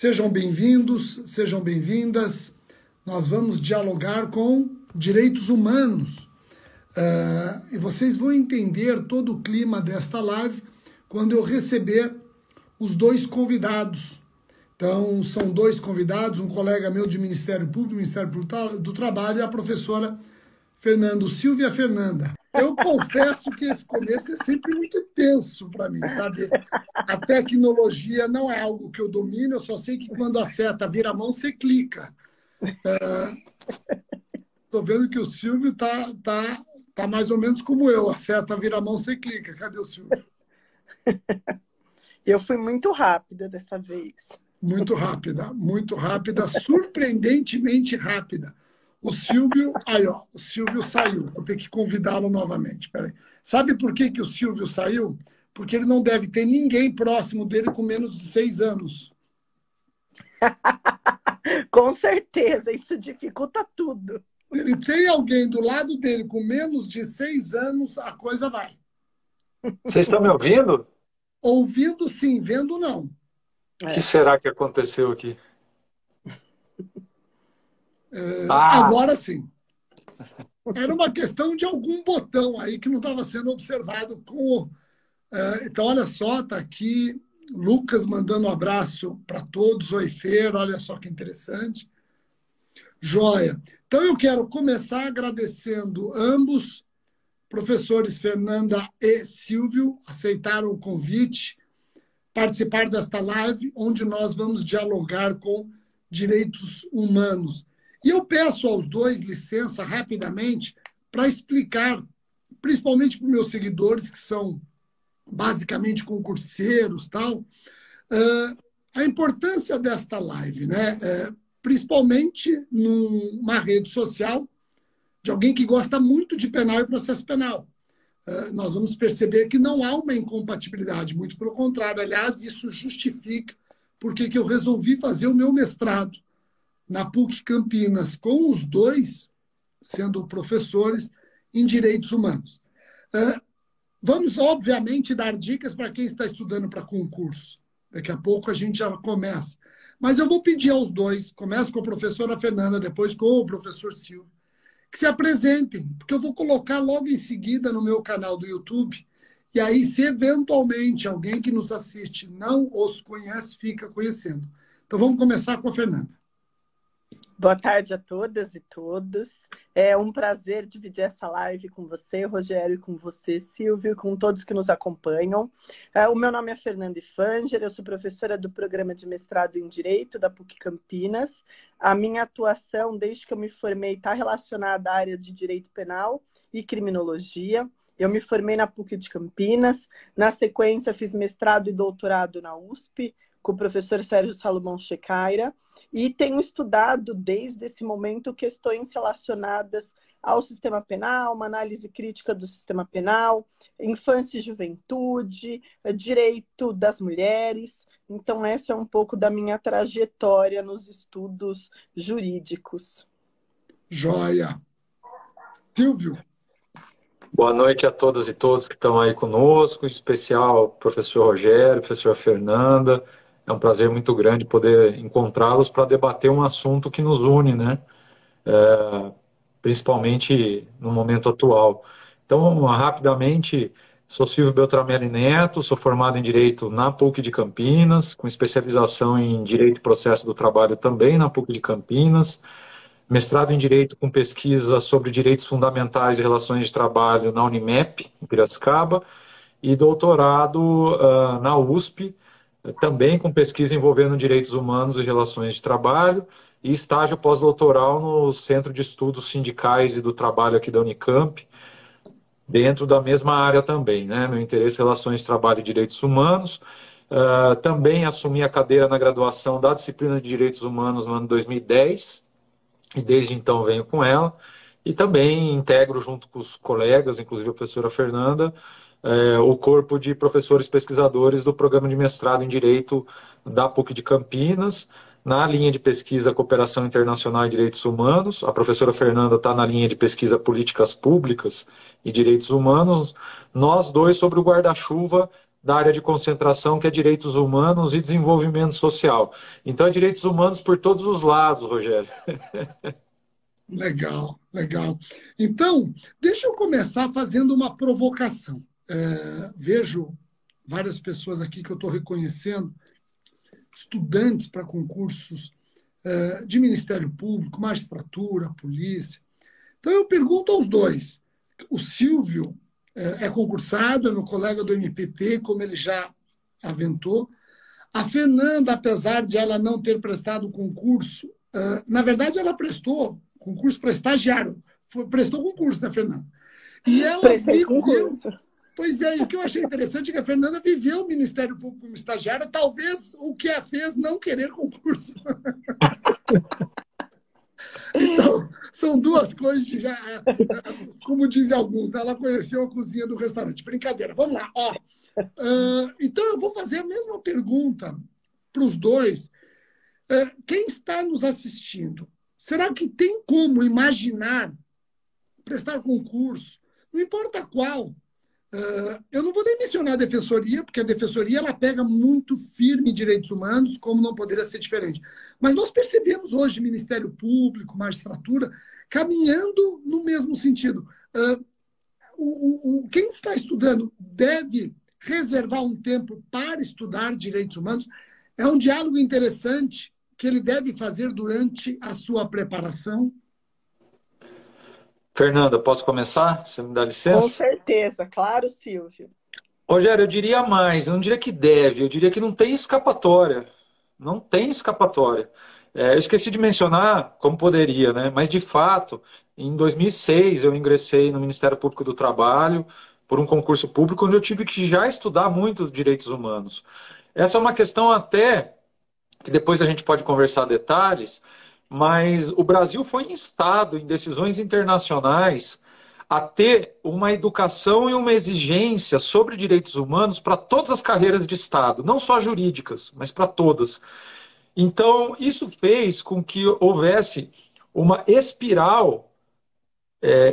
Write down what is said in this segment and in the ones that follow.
Sejam bem-vindos, sejam bem-vindas. Nós vamos dialogar com direitos humanos. E vocês vão entender todo o clima desta live quando eu receber os dois convidados. Então, são dois convidados, um colega meu de Ministério Público, Ministério do Trabalho, e a professora Silvia Fernanda. Eu confesso que esse começo é sempre muito tenso para mim, sabe? A tecnologia não é algo que eu domino, eu só sei que quando a seta vira a mão, você clica. Estou vendo que o Silvio tá mais ou menos como eu, a seta vira a mão, você clica. Cadê o Silvio? Eu fui muito rápida dessa vez. Muito rápida, surpreendentemente rápida. O Silvio, o Silvio saiu. Vou ter que convidá-lo novamente. Peraí. Sabe por que o Silvio saiu? Porque ele não deve ter ninguém próximo dele com menos de 6 anos. Com certeza, isso dificulta tudo. Se ele tem alguém do lado dele com menos de 6 anos, a coisa vai. Vocês estão me ouvindo? Ouvindo sim, vendo não. O que será que aconteceu aqui? Agora sim. Era uma questão de algum botão aí que não estava sendo observado. Então, olha só, está aqui Lucas mandando um abraço para todos. Oi, Fer, olha só que interessante. Joia. Então, eu quero começar agradecendo ambos, professores Fernanda e Silvio, aceitaram o convite, participar desta live, onde nós vamos dialogar com direitos humanos. E eu peço aos dois licença rapidamente para explicar, principalmente para os meus seguidores, que são basicamente concurseiros, tal, a importância desta live, né? Principalmente numa rede social de alguém que gosta muito de penal e processo penal. Nós vamos perceber que não há uma incompatibilidade, muito pelo contrário. Aliás, isso justifica porque que eu resolvi fazer o meu mestrado na PUC Campinas, com os dois sendo professores em direitos humanos. Vamos, obviamente, dar dicas para quem está estudando para concurso. Daqui a pouco a gente já começa. Mas eu vou pedir aos dois, começo com a professora Fernanda, depois com o professor Silvio, que se apresentem, porque eu vou colocar logo em seguida no meu canal do YouTube, e aí, se eventualmente alguém que nos assiste não os conhece, fica conhecendo. Então, vamos começar com a Fernanda. Boa tarde a todas e todos. É um prazer dividir essa live com você, Rogério, e com você, Silvio, e com todos que nos acompanham. O meu nome é Fernanda Ifanger, eu sou professora do programa de mestrado em Direito da PUC Campinas. A minha atuação, desde que eu me formei, está relacionada à área de Direito Penal e Criminologia. Eu me formei na PUC de Campinas, na sequência fiz mestrado e doutorado na USP, com o professor Sérgio Salomão Checaira, e tenho estudado desde esse momento questões relacionadas ao sistema penal, uma análise crítica do sistema penal, infância e juventude, direito das mulheres. Então, essa é um pouco da minha trajetória nos estudos jurídicos. Joia. Silvio. Boa noite a todas e todos que estão aí conosco, em especial o professor Rogério, professora Fernanda. É um prazer muito grande poder encontrá-los para debater um assunto que nos une, né? Principalmente no momento atual. Então, rapidamente, sou Silvio Beltramelli Neto, sou formado em Direito na PUC de Campinas, com especialização em Direito e Processo do Trabalho também na PUC de Campinas, mestrado em Direito com pesquisa sobre direitos fundamentais e relações de trabalho na Unimep, em Piracicaba, e doutorado na USP, também com pesquisa envolvendo direitos humanos e relações de trabalho, e estágio pós-doutoral no Centro de Estudos Sindicais e do Trabalho aqui da Unicamp, dentro da mesma área também, né? Meu interesse em relações de trabalho e direitos humanos. Também assumi a cadeira na graduação da disciplina de direitos humanos no ano 2010, e desde então venho com ela, e também integro junto com os colegas, inclusive a professora Fernanda, o corpo de professores pesquisadores do programa de mestrado em Direito da PUC de Campinas, na linha de pesquisa Cooperação Internacional e Direitos Humanos. A professora Fernanda está na linha de pesquisa Políticas Públicas e Direitos Humanos. Nós dois sobre o guarda-chuva da área de concentração, que é direitos humanos e desenvolvimento social. Então, é direitos humanos por todos os lados, Rogério. Legal, legal. Então, deixa eu começar fazendo uma provocação. Vejo várias pessoas aqui que eu estou reconhecendo, estudantes para concursos de Ministério Público, magistratura, polícia. Então, eu pergunto aos dois. O Silvio é concursado, é meu colega do MPT, como ele já aventou. A Fernanda, apesar de ela não ter prestado o concurso, na verdade, ela prestou concurso para estagiário. Prestou concurso, né, Fernanda? E ela viveu... Pois é, e o que eu achei interessante é que a Fernanda viveu o Ministério Público como estagiária, talvez o que a fez não querer concurso. Então, são duas coisas que já, como dizem alguns, ela conheceu a cozinha do restaurante. Brincadeira, vamos lá. Então, eu vou fazer a mesma pergunta para os dois. Quem está nos assistindo, será que tem como imaginar prestar concurso, não importa qual? Eu não vou nem mencionar a defensoria, porque a defensoria ela pega muito firme em direitos humanos, como não poderia ser diferente. Mas nós percebemos hoje Ministério Público, magistratura, caminhando no mesmo sentido. Quem está estudando deve reservar um tempo para estudar direitos humanos. É um diálogo interessante que ele deve fazer durante a sua preparação. Fernanda, posso começar? Você me dá licença? Com certeza, claro, Silvio. Rogério, eu diria mais, eu não diria que deve, eu diria que não tem escapatória. Não tem escapatória. Eu esqueci de mencionar como poderia, né? Mas, de fato, em 2006 eu ingressei no Ministério Público do Trabalho por um concurso público onde eu tive que já estudar muito os direitos humanos. Essa é uma questão até que depois a gente pode conversar detalhes, mas o Brasil foi instado em decisões internacionais a ter uma educação e uma exigência sobre direitos humanos para todas as carreiras de Estado, não só jurídicas, mas para todas. Então, isso fez com que houvesse uma espiral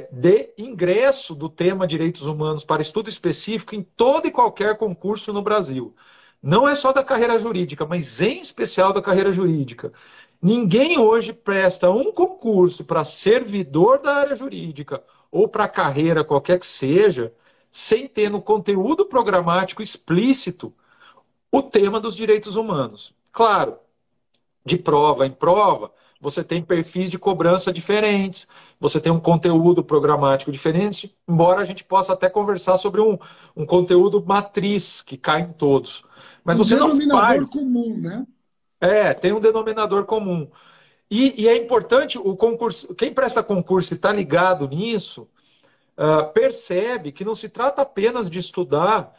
de ingresso do tema direitos humanos para estudo específico em todo e qualquer concurso no Brasil. Não é só da carreira jurídica, mas em especial da carreira jurídica. Ninguém hoje presta um concurso para servidor da área jurídica ou para carreira qualquer que seja, sem ter no conteúdo programático explícito o tema dos direitos humanos. Claro, de prova em prova, você tem perfis de cobrança diferentes, você tem um conteúdo programático diferente, embora a gente possa até conversar sobre um conteúdo matriz que cai em todos. Mas você não faz... denominador comum, né? Tem um denominador comum. E é importante, o concurso, quem presta concurso e está ligado nisso, percebe que não se trata apenas de estudar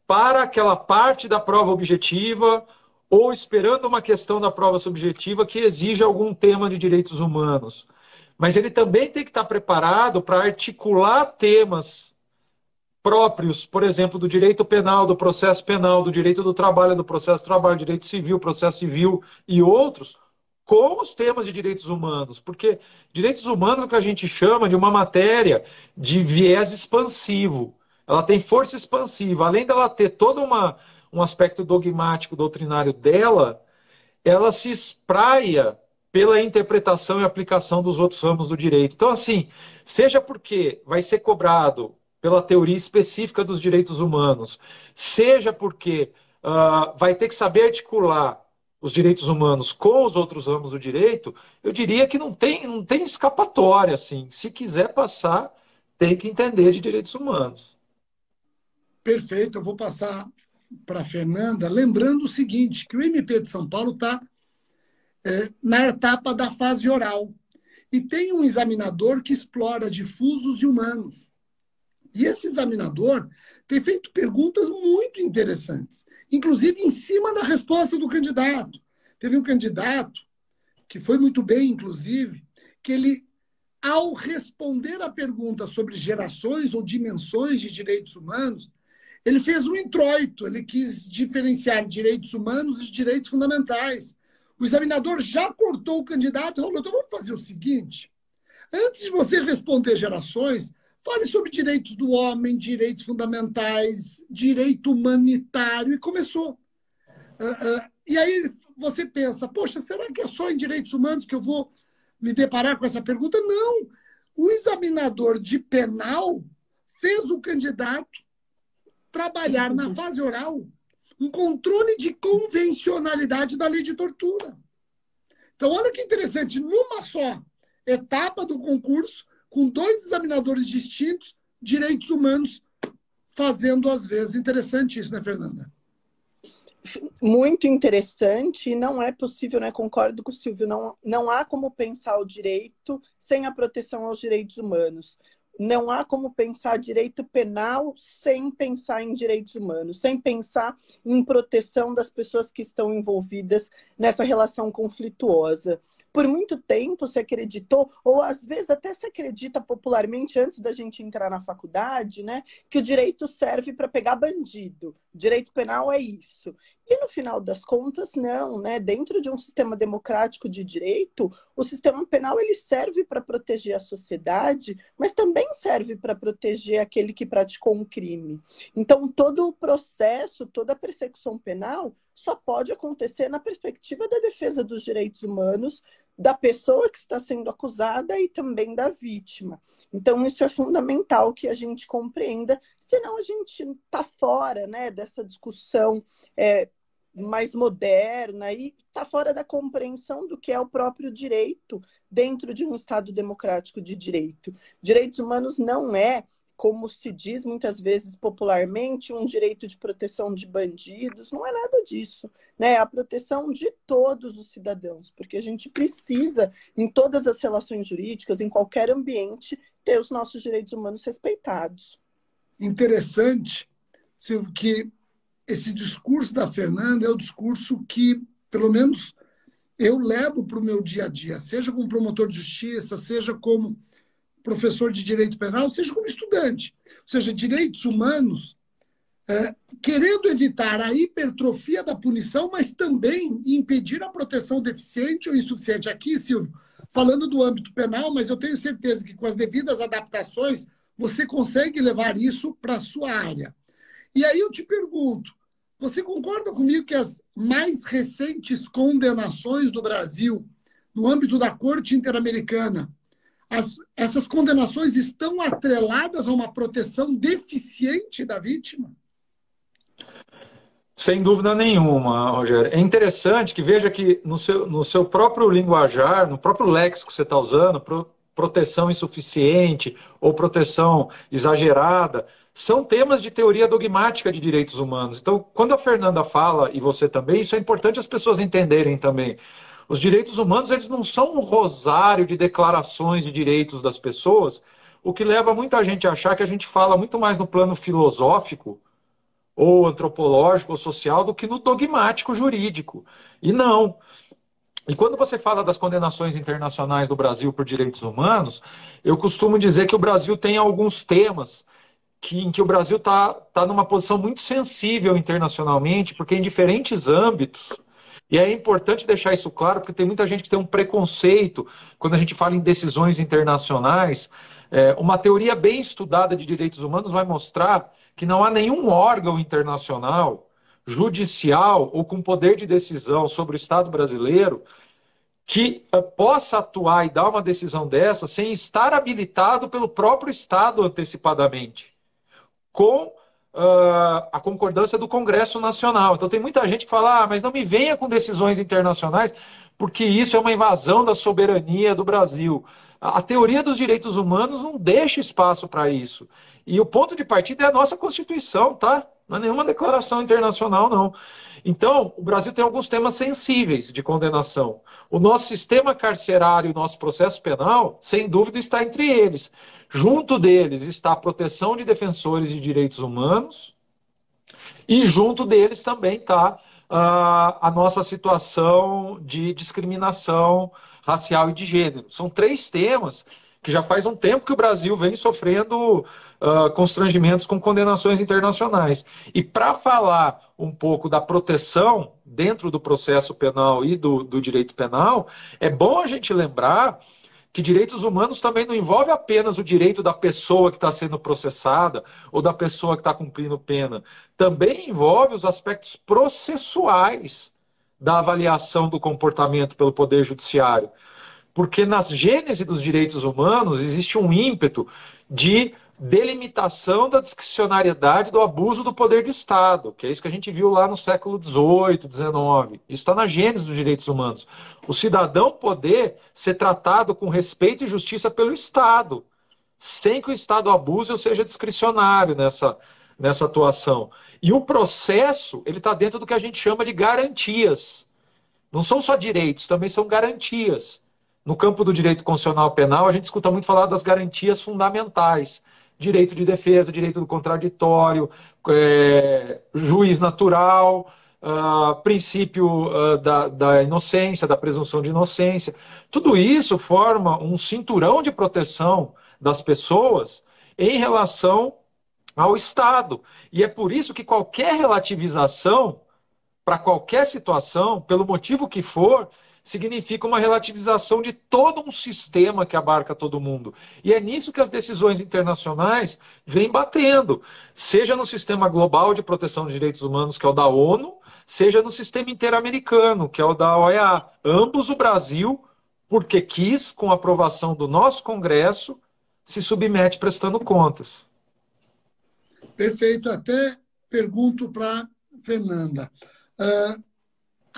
para aquela parte da prova objetiva ou esperando uma questão da prova subjetiva que exige algum tema de direitos humanos. Mas ele também tem que estar preparado para articular temas próprios, por exemplo, do direito penal, do processo penal, do direito do trabalho, do processo do trabalho, direito civil, processo civil e outros, com os temas de direitos humanos. Porque direitos humanos é o que a gente chama de uma matéria de viés expansivo. Ela tem força expansiva. Além dela ter todo um aspecto dogmático, doutrinário dela, ela se espraia pela interpretação e aplicação dos outros ramos do direito. Então, assim, seja porque vai ser cobrado pela teoria específica dos direitos humanos, seja porque vai ter que saber articular os direitos humanos com os outros ramos do direito, eu diria que não tem escapatória, assim. Se quiser passar, tem que entender de direitos humanos. Perfeito, eu vou passar para a Fernanda, lembrando o seguinte, que o MP de São Paulo está na etapa da fase oral, e tem um examinador que explora difusos e humanos. E esse examinador tem feito perguntas muito interessantes, inclusive em cima da resposta do candidato. Teve um candidato, que foi muito bem, inclusive, que ele, ao responder a pergunta sobre gerações ou dimensões de direitos humanos, ele fez um introito, ele quis diferenciar direitos humanos e direitos fundamentais. O examinador já cortou o candidato e falou, então vamos fazer o seguinte, antes de você responder gerações, Fale sobre direitos do homem, direitos fundamentais, direito humanitário, e começou. E aí você pensa, poxa, será que é só em direitos humanos que eu vou me deparar com essa pergunta? Não. O examinador de penal fez o candidato trabalhar na fase oral um controle de convencionalidade da lei de tortura. Então, olha que interessante, numa só etapa do concurso, com 2 examinadores distintos, direitos humanos fazendo às vezes. Interessante isso, né, Fernanda? Muito interessante, e não é possível, né? Concordo com o Silvio, não há como pensar o direito sem a proteção aos direitos humanos. Não há como pensar direito penal sem pensar em direitos humanos, sem pensar em proteção das pessoas que estão envolvidas nessa relação conflituosa. Por muito tempo se acreditou, ou às vezes até se acredita popularmente, antes da gente entrar na faculdade, né, que o direito serve para pegar bandido. Direito penal é isso. E no final das contas, não, né? Dentro de um sistema democrático de direito, o sistema penal ele serve para proteger a sociedade, mas também serve para proteger aquele que praticou um crime. Então, todo o processo, toda a persecução penal só pode acontecer na perspectiva da defesa dos direitos humanos, da pessoa que está sendo acusada e também da vítima. Então, isso é fundamental que a gente compreenda, senão a gente está fora, né, dessa discussão mais moderna e está fora da compreensão do que é o próprio direito dentro de um Estado democrático de direito. Direitos humanos não é, como se diz muitas vezes popularmente, um direito de proteção de bandidos, não é nada disso, né? É a proteção de todos os cidadãos, porque a gente precisa, em todas as relações jurídicas, em qualquer ambiente, ter os nossos direitos humanos respeitados. Interessante, Silvio, que esse discurso da Fernanda é o discurso que, pelo menos, eu levo para o meu dia a dia, seja como promotor de justiça, seja como professor de direito penal, seja como estudante. Ou seja, direitos humanos, querendo evitar a hipertrofia da punição, mas também impedir a proteção deficiente ou insuficiente. Aqui, Silvio, falando do âmbito penal, mas eu tenho certeza que com as devidas adaptações, você consegue levar isso para a sua área. E aí eu te pergunto, você concorda comigo que as mais recentes condenações do Brasil, no âmbito da Corte Interamericana, essas condenações estão atreladas a uma proteção deficiente da vítima? Sem dúvida nenhuma, Rogério. É interessante que veja que no seu próprio linguajar, no próprio léxico que você está usando, proteção insuficiente ou proteção exagerada, são temas de teoria dogmática de direitos humanos. Então, quando a Fernanda fala, e você também, isso é importante as pessoas entenderem também. Os direitos humanos, eles não são um rosário de declarações de direitos das pessoas, o que leva muita gente a achar que a gente fala muito mais no plano filosófico, ou antropológico, ou social, do que no dogmático jurídico. E não. E quando você fala das condenações internacionais do Brasil por direitos humanos, eu costumo dizer que o Brasil tem alguns temas em que o Brasil está numa posição muito sensível internacionalmente, porque em diferentes âmbitos, e é importante deixar isso claro, porque tem muita gente que tem um preconceito quando a gente fala em decisões internacionais. Uma teoria bem estudada de direitos humanos vai mostrar que não há nenhum órgão internacional, judicial ou com poder de decisão sobre o Estado brasileiro que possa atuar e dar uma decisão dessa sem estar habilitado pelo próprio Estado antecipadamente, com a concordância do Congresso Nacional. Então tem muita gente que fala, mas não me venha com decisões internacionais, porque isso é uma invasão da soberania do Brasil. A teoria dos direitos humanos não deixa espaço para isso. E o ponto de partida é a nossa Constituição, tá? Não é nenhuma declaração internacional, não. Então, o Brasil tem alguns temas sensíveis de condenação. O nosso sistema carcerário, o nosso processo penal, sem dúvida, está entre eles. Junto deles está a proteção de defensores de direitos humanos e junto deles também está a nossa situação de discriminação racial e de gênero. São 3 temas que já faz um tempo que o Brasil vem sofrendo constrangimentos com condenações internacionais. E para falar um pouco da proteção dentro do processo penal e do direito penal, é bom a gente lembrar que direitos humanos também não envolve apenas o direito da pessoa que está sendo processada ou da pessoa que está cumprindo pena. Também envolve os aspectos processuais da avaliação do comportamento pelo Poder Judiciário. Porque na gênese dos direitos humanos existe um ímpeto de delimitação da discricionariedade do abuso do poder do Estado, que é isso que a gente viu lá no século XVIII, XIX. Isso está na gênese dos direitos humanos. O cidadão poder ser tratado com respeito e justiça pelo Estado, sem que o Estado abuse ou seja discricionário nessa atuação. E o processo, ele está dentro do que a gente chama de garantias. Não são só direitos, também são garantias. No campo do direito constitucional penal, a gente escuta muito falar das garantias fundamentais. Direito de defesa, direito do contraditório, juiz natural, princípio da inocência, da presunção de inocência. Tudo isso forma um cinturão de proteção das pessoas em relação ao Estado. E é por isso que qualquer relativização, para qualquer situação, pelo motivo que for, significa uma relativização de todo um sistema que abarca todo mundo. E é nisso que as decisões internacionais vêm batendo, seja no sistema global de proteção dos direitos humanos, que é o da ONU, seja no sistema interamericano, que é o da OEA. Ambos o Brasil, porque quis, com a aprovação do nosso Congresso, se submete prestando contas. Perfeito. Até pergunto para Fernanda.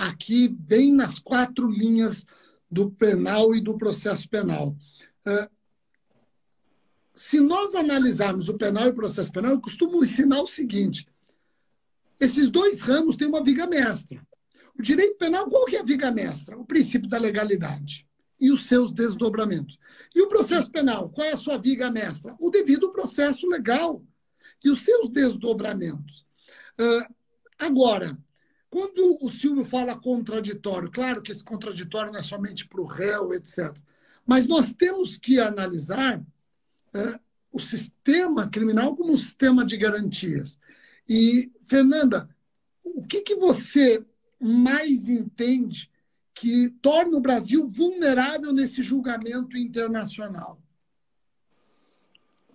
Aqui, bem nas 4 linhas do penal e do processo penal. Se nós analisarmos o penal e o processo penal, eu costumo ensinar o seguinte: esses 2 ramos têm uma viga mestra. O direito penal, qual que é a viga mestra? O princípio da legalidade e os seus desdobramentos. E o processo penal, qual é a sua viga mestra? O devido processo legal e os seus desdobramentos. Agora, quando o Silvio fala contraditório, claro que esse contraditório não é somente para o réu, etc. Mas nós temos que analisar o sistema criminal como um sistema de garantias. E, Fernanda, o que você mais entende que torna o Brasil vulnerável nesse julgamento internacional?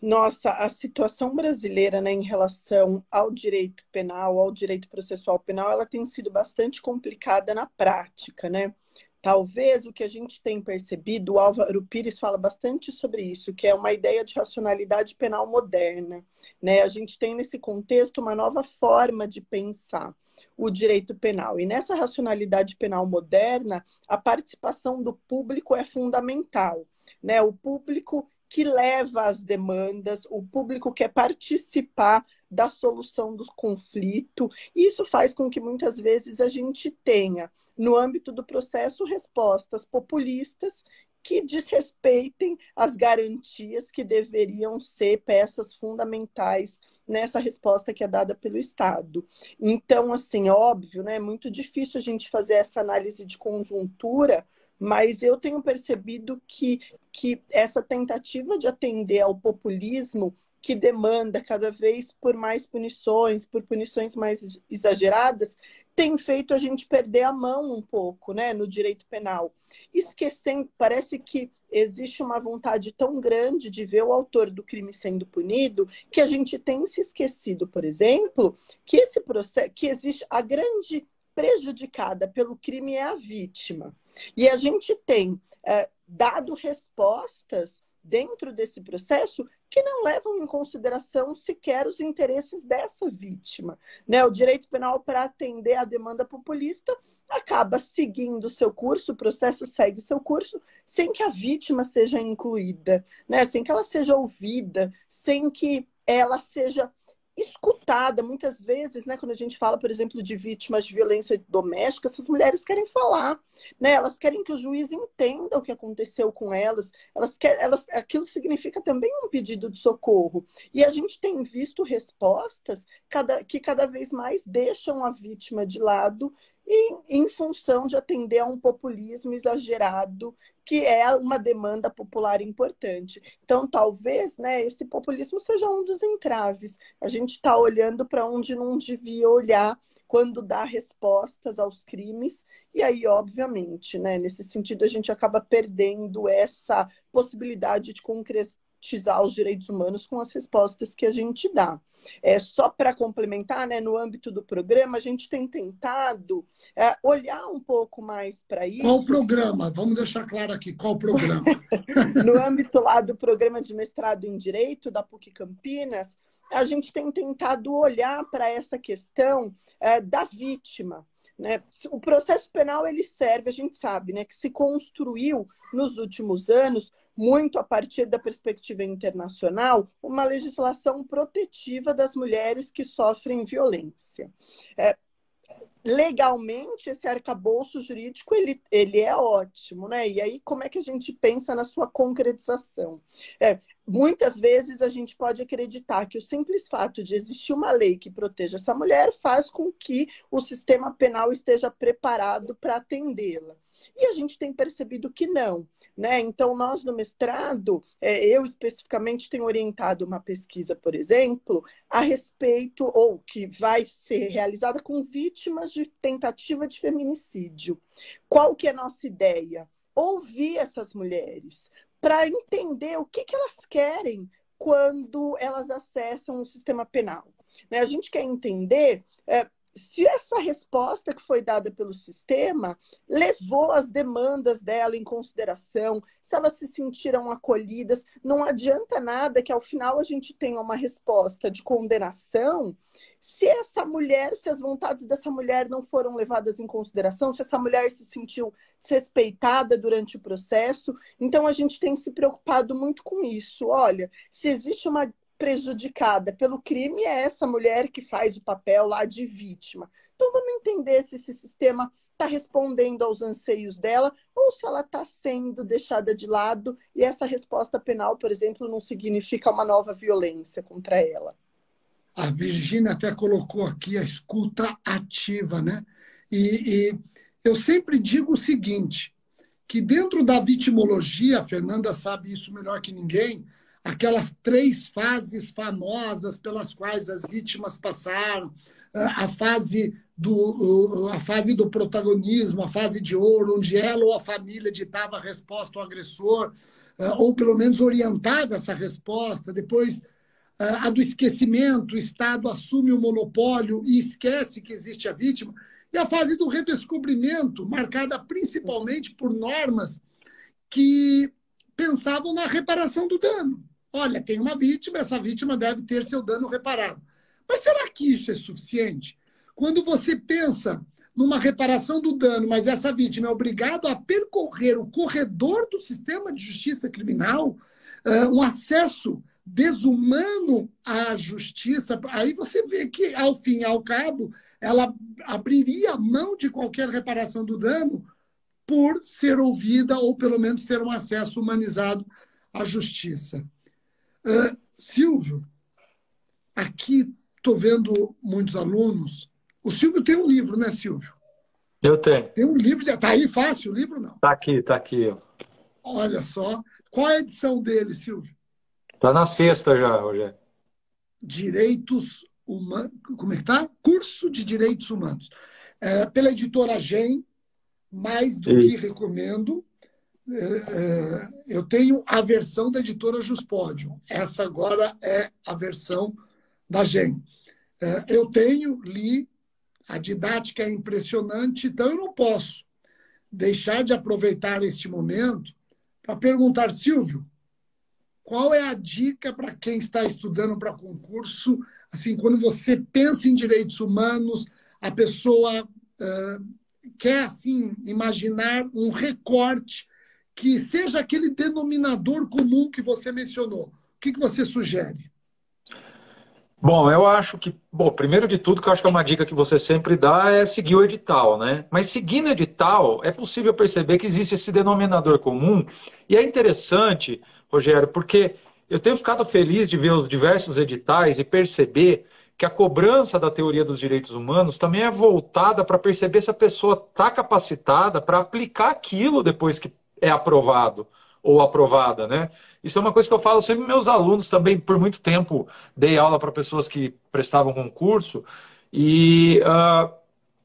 Nossa, a situação brasileira, né, em relação ao direito penal, ao direito processual penal, ela tem sido bastante complicada na prática, né? Talvez o que a gente tem percebido, o Álvaro Pires fala bastante sobre isso, que é uma ideia de racionalidade penal moderna, né? A gente tem nesse contexto uma nova forma de pensar o direito penal. E nessa racionalidade penal moderna, a participação do público é fundamental, né? O público que leva as demandas, o público quer participar da solução do conflito. Isso faz com que muitas vezes a gente tenha, no âmbito do processo, respostas populistas que desrespeitem as garantias que deveriam ser peças fundamentais nessa resposta que é dada pelo Estado. Então, assim, óbvio, né, é muito difícil a gente fazer essa análise de conjuntura, mas eu tenho percebido que essa tentativa de atender ao populismo que demanda cada vez por mais punições, por punições mais exageradas, tem feito a gente perder a mão um pouco, né, no direito penal. Esquecendo, parece que existe uma vontade tão grande de ver o autor do crime sendo punido que a gente tem se esquecido, por exemplo, que esse processo, que existe a grande prejudicada pelo crime é a vítima. E a gente tem dado respostas dentro desse processo que não levam em consideração sequer os interesses dessa vítima, né? O direito penal, para atender a demanda populista, acaba seguindo o seu curso, o processo segue seu curso, sem que a vítima seja incluída, né? Sem que ela seja ouvida, sem que ela seja escutada. Muitas vezes, né, quando a gente fala, por exemplo, de vítimas de violência doméstica, essas mulheres querem falar, né? Elas querem que o juiz entenda o que aconteceu com elas. Aquilo significa também um pedido de socorro. E a gente tem visto respostas que cada vez mais deixam a vítima de lado e em função de atender a um populismo exagerado, que é uma demanda popular importante. Então, talvez, né, esse populismo seja um dos entraves. A gente está olhando para onde não devia olhar quando dá respostas aos crimes, e aí, obviamente, né, nesse sentido, a gente acaba perdendo essa possibilidade de concretizar os direitos humanos com as respostas que a gente dá. Só para complementar, né, no âmbito do programa, a gente tem tentado olhar um pouco mais para isso. Qual programa? Vamos deixar claro aqui, qual programa? No âmbito lá do programa de mestrado em Direito da PUC Campinas, a gente tem tentado olhar para essa questão da vítima. Né? O processo penal ele serve, a gente sabe, né, que se construiu nos últimos anos, muito a partir da perspectiva internacional, uma legislação protetiva das mulheres que sofrem violência. Legalmente, esse arcabouço jurídico ele é ótimo, né? E aí, como é que a gente pensa na sua concretização? Muitas vezes a gente pode acreditar que o simples fato de existir uma lei que proteja essa mulher faz com que o sistema penal esteja preparado para atendê-la. E a gente tem percebido que não. Né? Então, nós no mestrado, eu especificamente tenho orientado uma pesquisa, por exemplo, a respeito, ou que vai ser realizada com vítimas de tentativa de feminicídio. Qual que é a nossa ideia? Ouvir essas mulheres, para entender o que elas querem quando elas acessam o sistema penal. Né? A gente quer entender se essa resposta que foi dada pelo sistema levou as demandas dela em consideração, se elas se sentiram acolhidas. Não adianta nada que ao final a gente tenha uma resposta de condenação se essa mulher, se as vontades dessa mulher não foram levadas em consideração, se essa mulher se sentiu desrespeitada durante o processo. Então a gente tem se preocupado muito com isso. Olha, se existe uma prejudicada pelo crime, é essa mulher que faz o papel lá de vítima. Então vamos entender se esse sistema está respondendo aos anseios dela ou se ela está sendo deixada de lado e essa resposta penal, por exemplo, não significa uma nova violência contra ela. A Virgínia até colocou aqui a escuta ativa, né? E eu sempre digo o seguinte, que dentro da vitimologia, a Fernanda sabe isso melhor que ninguém, aquelas 3 fases famosas pelas quais as vítimas passaram, a fase do protagonismo, a fase de ouro, onde ela ou a família ditava a resposta ao agressor, ou pelo menos orientava essa resposta. Depois, a do esquecimento, o Estado assume o monopólio e esquece que existe a vítima. E a fase do redescobrimento, marcada principalmente por normas que pensavam na reparação do dano. Olha, tem uma vítima, essa vítima deve ter seu dano reparado. Mas será que isso é suficiente? Quando você pensa numa reparação do dano, mas essa vítima é obrigada a percorrer o corredor do sistema de justiça criminal, um acesso desumano à justiça, aí você vê que, ao fim e ao cabo, ela abriria mão de qualquer reparação do dano por ser ouvida ou, pelo menos, ter um acesso humanizado à justiça. Silvio, aqui estou vendo muitos alunos. O Silvio tem um livro, né, Silvio? Eu tenho. Tem um livro, está aí fácil o livro, não? Está aqui, está aqui. Olha só. Qual é a edição dele, Silvio? Está na 6ª já, Rogério. Direitos Humanos. Como é que está? Curso de Direitos Humanos. Pela editora GEM, mais do que recomendo. Eu tenho a versão da editora Juspódio. Essa agora é a versão da GEM. Eu li, a didática é impressionante, então eu não posso deixar de aproveitar este momento para perguntar, Silvio, qual é a dica para quem está estudando para concurso? Assim, quando você pensa em direitos humanos, a pessoa quer assim, imaginar um recorte que seja aquele denominador comum que você mencionou. O que você sugere? Bom, eu acho que, primeiro de tudo, que eu acho que é uma dica que você sempre dá é seguir o edital, né? Mas seguindo o edital, é possível perceber que existe esse denominador comum. E é interessante, Rogério, porque eu tenho ficado feliz de ver os diversos editais e perceber que a cobrança da teoria dos direitos humanos também é voltada para perceber se a pessoa está capacitada para aplicar aquilo depois que é aprovado ou aprovada, né? Isso é uma coisa que eu falo sempre para meus alunos também. Por muito tempo dei aula para pessoas que prestavam concurso e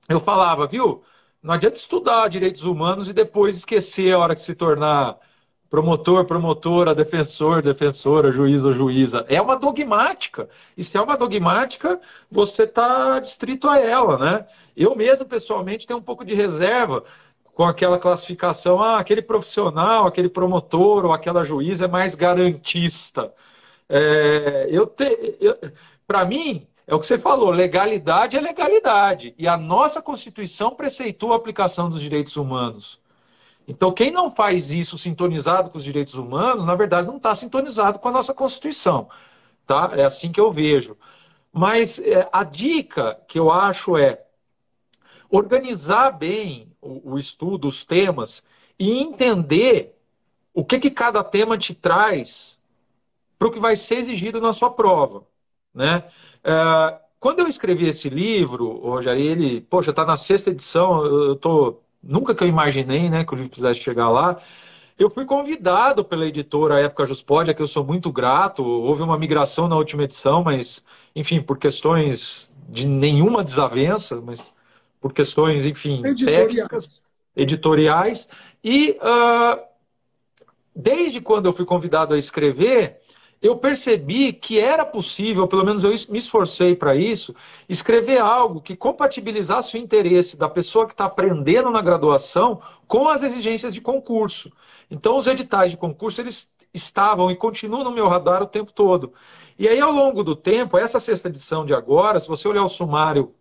eu falava, viu? Não adianta estudar direitos humanos e depois esquecer a hora que se tornar promotor, promotora, defensor, defensora, juiz ou juíza. É uma dogmática. E se é uma dogmática, você está adstrito a ela, né? Eu mesmo, pessoalmente, tenho um pouco de reserva com aquela classificação, aquele profissional, aquele promotor ou aquela juíza é mais garantista. Para mim, é o que você falou, legalidade é legalidade. E a nossa Constituição preceitua a aplicação dos direitos humanos. Então, quem não faz isso sintonizado com os direitos humanos, na verdade, não está sintonizado com a nossa Constituição. Tá? É assim que eu vejo. Mas a dica que eu acho é organizar bem o estudo, os temas, e entender o que cada tema te traz para o que vai ser exigido na sua prova. Né? Quando eu escrevi esse livro, Rogério, ele, poxa, está na 6ª edição, nunca que eu imaginei, né, que o livro precisasse chegar lá. Eu fui convidado pela editora à época Juspod, a que eu sou muito grato. Houve uma migração na última edição, mas, enfim, por questões de nenhuma desavença, mas por questões, enfim, técnicas, editoriais. E desde quando eu fui convidado a escrever, eu percebi que era possível, pelo menos eu me esforcei para isso, escrever algo que compatibilizasse o interesse da pessoa que está aprendendo na graduação com as exigências de concurso. Então, os editais de concurso, eles estavam e continuam no meu radar o tempo todo. E aí, ao longo do tempo, essa 6ª edição de agora, se você olhar o sumário,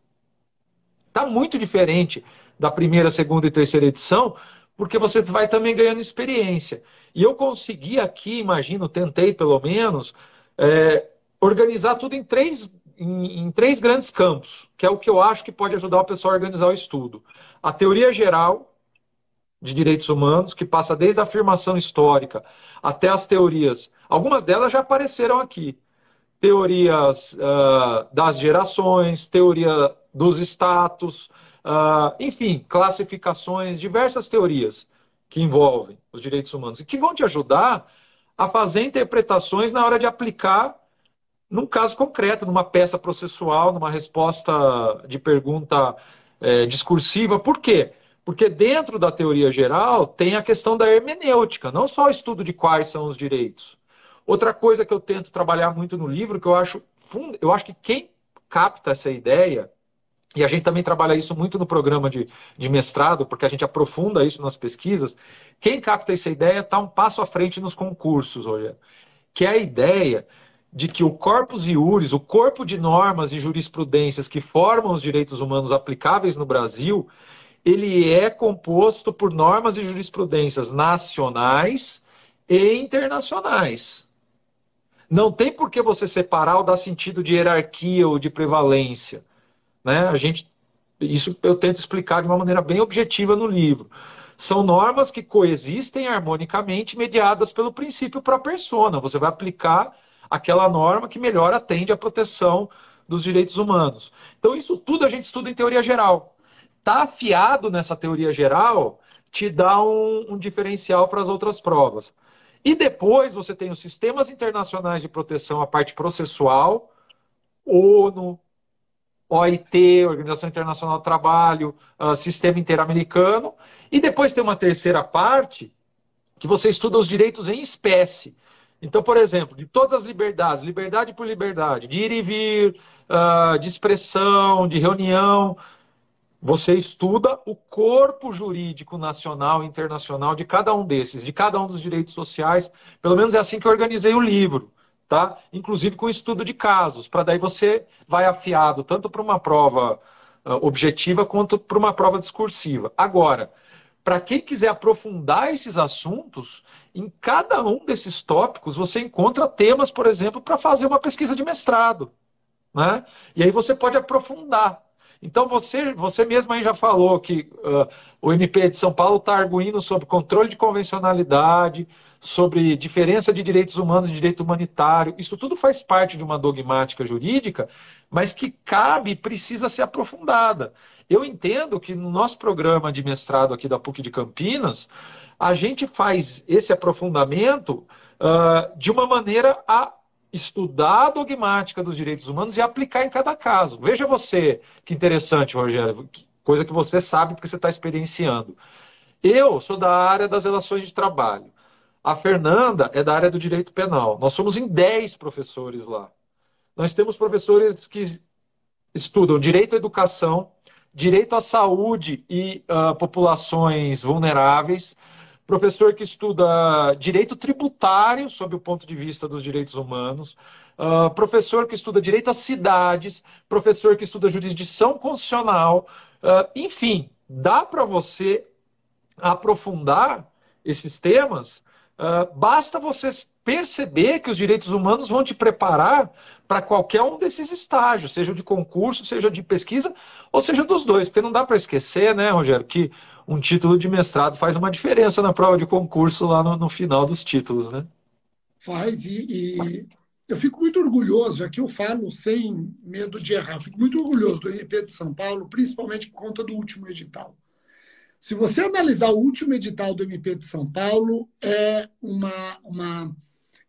está muito diferente da 1ª, 2ª e 3ª edição, porque você vai também ganhando experiência. E eu consegui aqui, tentei pelo menos, organizar tudo em três grandes campos, que é o que eu acho que pode ajudar o pessoal a organizar o estudo. A teoria geral de direitos humanos, que passa desde a afirmação histórica até as teorias. Algumas delas já apareceram aqui. Teorias das gerações, teoria dos status, enfim, classificações, diversas teorias que envolvem os direitos humanos e que vão te ajudar a fazer interpretações na hora de aplicar num caso concreto, numa peça processual, numa resposta de pergunta discursiva. Por quê? Porque dentro da teoria geral tem a questão da hermenêutica, não só o estudo de quais são os direitos. Outra coisa que eu tento trabalhar muito no livro, que eu acho que quem capta essa ideia, e a gente também trabalha isso muito no programa de mestrado, porque a gente aprofunda isso nas pesquisas, quem capta essa ideia está um passo à frente nos concursos, Rogério, que é a ideia de que o corpus iuris, o corpo de normas e jurisprudências que formam os direitos humanos aplicáveis no Brasil, ele é composto por normas e jurisprudências nacionais e internacionais. Não tem por que você separar ou dar sentido de hierarquia ou de prevalência. Né? Isso eu tento explicar de uma maneira bem objetiva no livro. São normas que coexistem harmonicamente, mediadas pelo princípio pro persona. Você vai aplicar aquela norma que melhor atende à proteção dos direitos humanos. Então, isso tudo a gente estuda em teoria geral. Tá afiado nessa teoria geral te dá um diferencial para as outras provas. E depois você tem os sistemas internacionais de proteção, a parte processual, ONU, OIT, Organização Internacional do Trabalho, Sistema Interamericano, e depois tem uma terceira parte que você estuda os direitos em espécie. Então, por exemplo, de todas as liberdades, liberdade por liberdade, de ir e vir, de expressão, de reunião, você estuda o corpo jurídico nacional e internacional de cada um desses, de cada um dos direitos sociais. Pelo menos é assim que eu organizei o livro, tá? Inclusive com estudo de casos, para daí você vai afiado tanto para uma prova objetiva quanto para uma prova discursiva. Agora, para quem quiser aprofundar esses assuntos, em cada um desses tópicos você encontra temas, por exemplo, para fazer uma pesquisa de mestrado, né? E aí você pode aprofundar. Então, você mesmo aí já falou que o MP de São Paulo está arguindo sobre controle de convencionalidade, sobre diferença de direitos humanos e direito humanitário. Isso tudo faz parte de uma dogmática jurídica, mas que cabe e precisa ser aprofundada. Eu entendo que no nosso programa de mestrado aqui da PUC de Campinas, a gente faz esse aprofundamento de uma maneira a estudar a dogmática dos direitos humanos e aplicar em cada caso. Veja você, que interessante, Rogério, coisa que você sabe porque você está experienciando. Eu sou da área das relações de trabalho. A Fernanda é da área do direito penal. Nós somos em 10 professores lá. Nós temos professores que estudam direito à educação, direito à saúde e populações vulneráveis, professor que estuda direito tributário, sob o ponto de vista dos direitos humanos, professor que estuda direito às cidades, professor que estuda jurisdição constitucional, enfim, dá para você aprofundar esses temas, basta você perceber que os direitos humanos vão te preparar para qualquer um desses estágios, seja de concurso, seja de pesquisa, ou seja dos dois, porque não dá para esquecer, né, Rogério, que um título de mestrado faz uma diferença na prova de concurso lá no final dos títulos, né? Faz, e eu fico muito orgulhoso, aqui eu falo sem medo de errar, eu fico muito orgulhoso do MP de São Paulo, principalmente por conta do último edital. Se você analisar o último edital do MP de São Paulo, é uma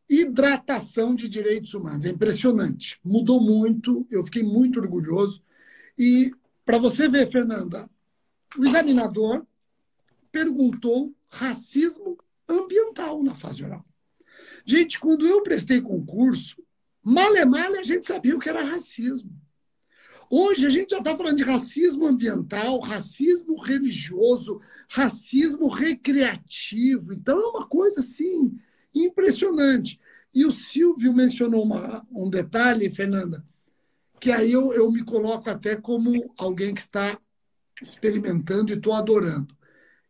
hidratação de direitos humanos. É impressionante. Mudou muito, eu fiquei muito orgulhoso. E, para você ver, Fernanda, o examinador perguntou racismo ambiental na fase oral. Gente, quando eu prestei concurso, male a gente sabia o que era racismo. Hoje a gente já está falando de racismo ambiental, racismo religioso, racismo recreativo. Então é uma coisa assim impressionante. E o Silvio mencionou um detalhe, Fernanda, que aí eu me coloco até como alguém que está experimentando e estou adorando,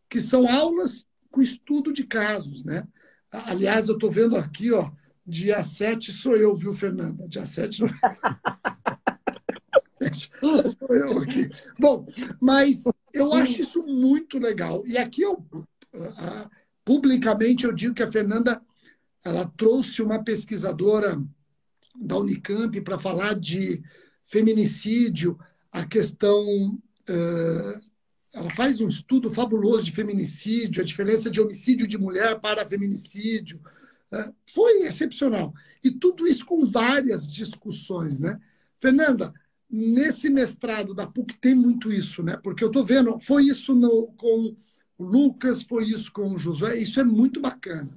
que são aulas com estudo de casos, né? Aliás, eu estou vendo aqui, ó, dia 7 sou eu, viu, Fernanda? Dia 7 não... Sou eu aqui. Bom, mas eu acho isso muito legal. E aqui publicamente eu digo que a Fernanda ela trouxe uma pesquisadora da Unicamp para falar de feminicídio, a questão. Ela faz um estudo fabuloso de feminicídio, a diferença de homicídio de mulher para feminicídio. Foi excepcional. E tudo isso com várias discussões, né? Fernanda, nesse mestrado da PUC tem muito isso, né? Porque eu estou vendo, foi isso com o Lucas, foi isso com o Josué, isso é muito bacana.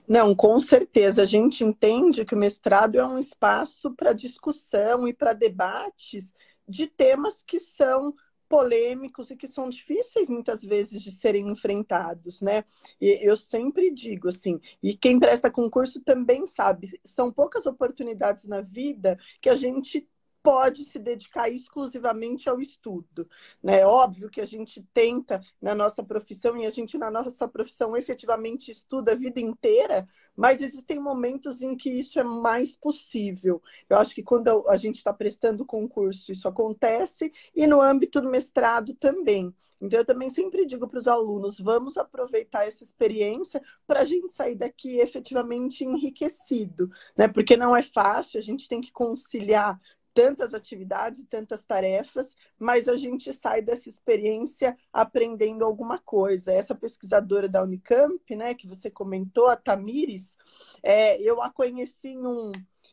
Não, com certeza. A gente entende que o mestrado é um espaço para discussão e para debates de temas que são polêmicos e que são difíceis muitas vezes de serem enfrentados, né? E eu sempre digo assim, e quem presta concurso também sabe, são poucas oportunidades na vida que a gente pode se dedicar exclusivamente ao estudo, né? Óbvio que a gente tenta na nossa profissão, e a gente na nossa profissão efetivamente estuda a vida inteira, mas existem momentos em que isso é mais possível. Eu acho que quando a gente está prestando concurso, isso acontece, e no âmbito do mestrado também. Então, eu também sempre digo para os alunos, vamos aproveitar essa experiência para a gente sair daqui efetivamente enriquecido, né? Porque não é fácil, a gente tem que conciliar tantas atividades e tantas tarefas, mas a gente sai dessa experiência aprendendo alguma coisa. Essa pesquisadora da Unicamp, né, que você comentou, a Tamires, eu a conheci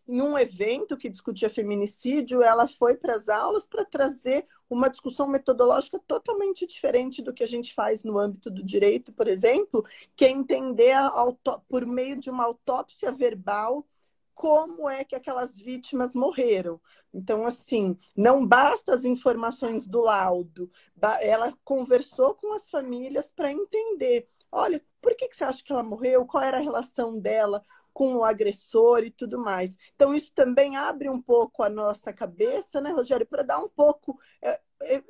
em um evento que discutia feminicídio. Ela foi para as aulas para trazer uma discussão metodológica totalmente diferente do que a gente faz no âmbito do direito, por exemplo, que é entender por meio de uma autópsia verbal como é que aquelas vítimas morreram. Então, assim, não basta as informações do laudo. Ela conversou com as famílias para entender. Olha, por que você acha que ela morreu? Qual era a relação dela com o agressor e tudo mais? Então, isso também abre um pouco a nossa cabeça, né, Rogério? Para dar um pouco...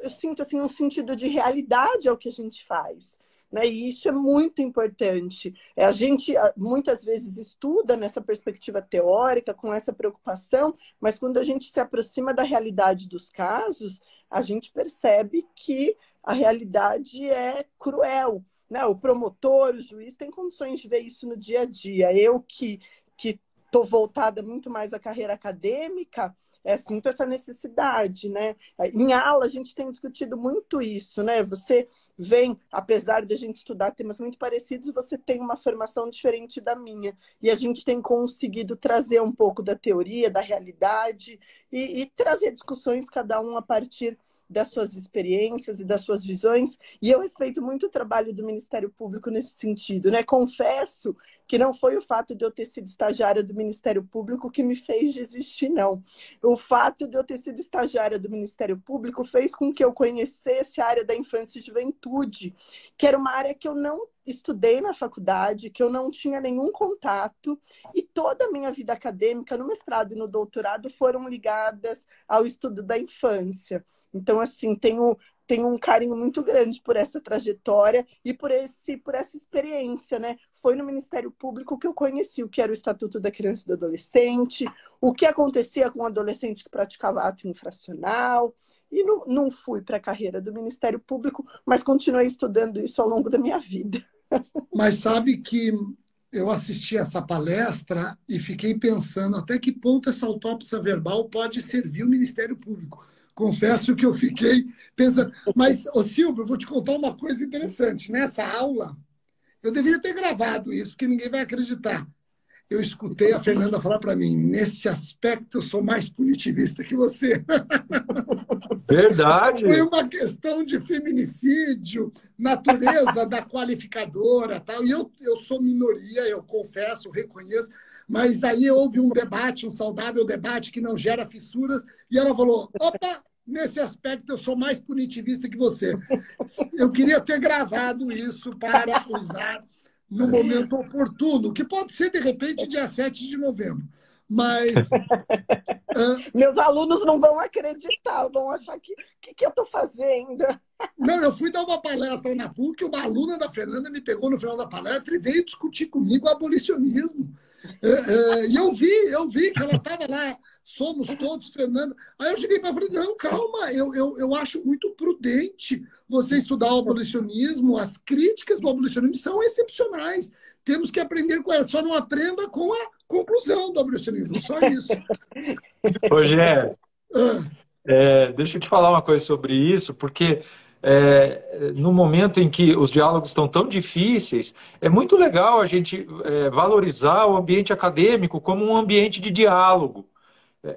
Eu sinto, assim, um sentido de realidade ao que a gente faz. né? E isso é muito importante. A gente muitas vezes estuda nessa perspectiva teórica, com essa preocupação, mas quando a gente se aproxima da realidade dos casos, a gente percebe que a realidade é cruel, né? O promotor, o juiz tem condições de ver isso no dia a dia. Eu que estou voltada muito mais à carreira acadêmica, sinto essa necessidade, né? Em aula a gente tem discutido muito isso, né? Você vem, apesar de a gente estudar temas muito parecidos, você tem uma formação diferente da minha. E a gente tem conseguido trazer um pouco da teoria, da realidade e trazer discussões, cada um a partir das suas experiências e das suas visões, e eu respeito muito o trabalho do Ministério Público nesse sentido, né? Confesso que não foi o fato de eu ter sido estagiária do Ministério Público que me fez desistir, não. O fato de eu ter sido estagiária do Ministério Público fez com que eu conhecesse a área da infância e juventude, que era uma área que eu não estudei na faculdade, que eu não tinha nenhum contato, e toda a minha vida acadêmica, no mestrado e no doutorado, foram ligadas ao estudo da infância. Então, assim, tenho um carinho muito grande por essa trajetória e por essa experiência, né? Foi no Ministério Público que eu conheci o que era o Estatuto da Criança e do Adolescente, o que acontecia com o adolescente que praticava ato infracional, e não fui para a carreira do Ministério Público, mas continuei estudando isso ao longo da minha vida. Mas sabe que eu assisti essa palestra e fiquei pensando até que ponto essa autópsia verbal pode servir o Ministério Público. Confesso que eu fiquei pensando. Mas, ô Silvio, eu vou te contar uma coisa interessante. Nessa aula, eu deveria ter gravado isso, porque ninguém vai acreditar. Eu escutei a Fernanda falar para mim, nesse aspecto eu sou mais punitivista que você. Verdade. Foi uma questão de feminicídio, natureza da qualificadora, tal. E eu sou minoria, eu confesso, reconheço, mas aí houve um debate, um saudável debate que não gera fissuras, e ela falou, opa, nesse aspecto eu sou mais punitivista que você. Eu queria ter gravado isso para usar no momento oportuno, que pode ser, de repente, dia 7 de novembro. Mas... Meus alunos não vão acreditar, vão achar que eu estou fazendo. Não, eu fui dar uma palestra na PUC, uma aluna da Fernanda me pegou no final da palestra e veio discutir comigo o abolicionismo. E eu vi que ela estava lá, somos todos, Fernanda. Aí eu cheguei para ela e falei, não, calma, eu acho muito prudente você estudar o abolicionismo, as críticas do abolicionismo são excepcionais. Temos que aprender com elas, só não aprenda com a conclusão do abolicionismo, só isso. Rogério, deixa eu te falar uma coisa sobre isso, porque no momento em que os diálogos estão tão difíceis, é muito legal a gente valorizar o ambiente acadêmico como um ambiente de diálogo.